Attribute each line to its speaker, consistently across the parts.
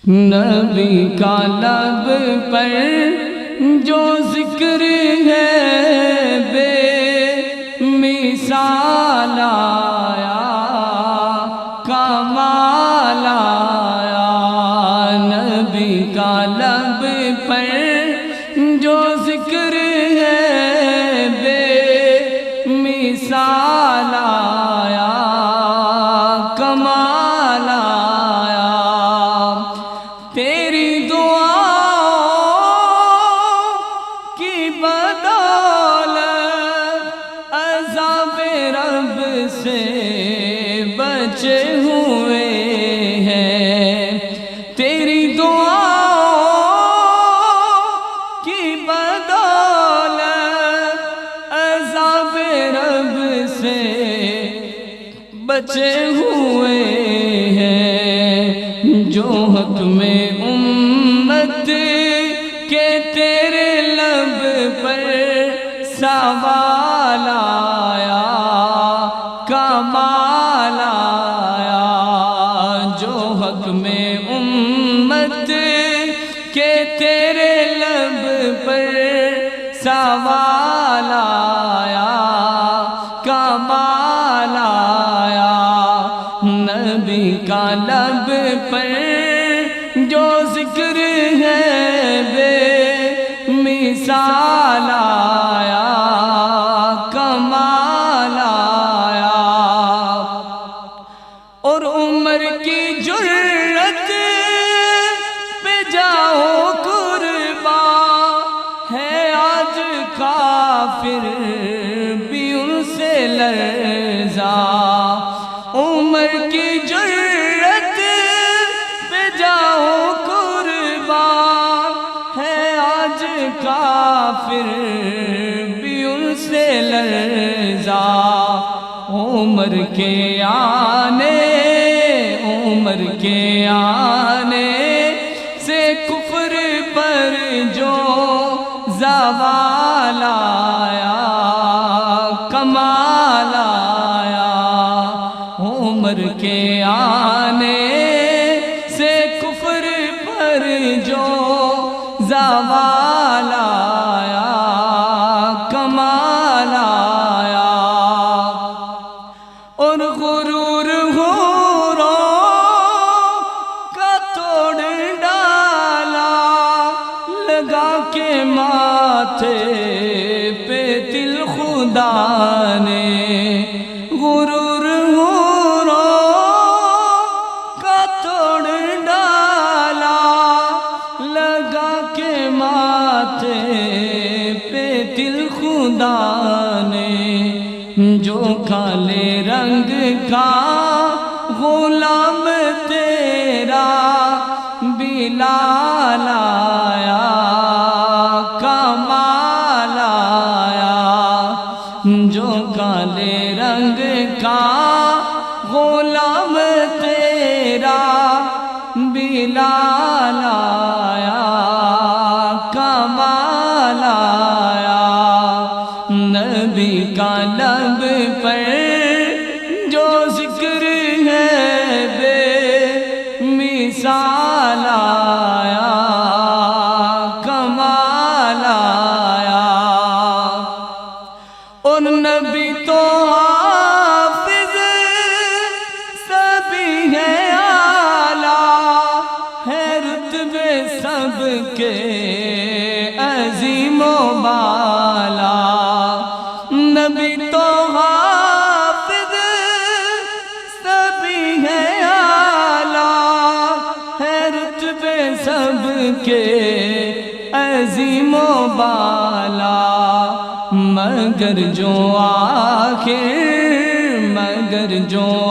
Speaker 1: نبی کا لب پر جو ذکر ہے بے مثال آیا، کمال آیا۔ نبی کا لب پر جو ذکر ہے بے مثال آیا، کمال آیا۔ تیری دعاؤں کی بدولت عذاب رب سے بچے ہوئے ہیں، تیری دعاؤں کی بدولت عذاب رب سے بچے ہوئے ہیں۔ جو حق میں امت کے تیرے لب پر سوال آیا، کمال آیا۔ جو حق میں امت کے تیرے لب پر سوال آیا، کمال آیا۔ نبی کا لب پر جو ذکر ہے بے مثال آیا، کمال آیا۔ اور عمر کی جرت پہ جاؤ قربان، ہے آج کافر بھی ان سے لرزا۔ عمر کی جرت پہ جاؤ قربان، ہے آج کافر بھی ان سے لرزا۔ عمر کے آنے سے کفر پر جو زوال آیا، کمال آیا۔ عمر کے آنے سے کفر پر جو زوال آیا، کمال آیا۔ اور غرور کا توڑ ڈالا، لگا کے ماتھے پہ دل خدا نے۔ غرور کا توڑ ڈالا، لگا کے ماتھے پہ دل خدا نے۔ جو کالے رنگ کا غلام تیرا بلال آیا، کمال آیا۔ جو کالے رنگ کا غلام تیرا بلال آیا، کمال آیا۔ نبی کا لب پر جو ذکر ہے بے مثال آیا، کمال آیا۔ اور نبی تو حافظ سبھی ہے اعلیٰ، ہے رتبے سب کے عظیم و بالا۔ نبی تو حافظ سبھی ہے اعلیٰ، ہے رتبے سب کے عظیم و بالا۔ مگر جو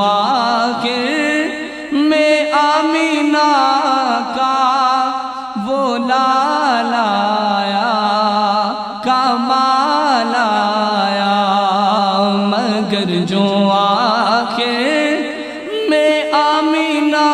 Speaker 1: آخر میں آمینہ کا وہ لال آیا، کمال آیا۔ مگر جو آخر میں آمینہ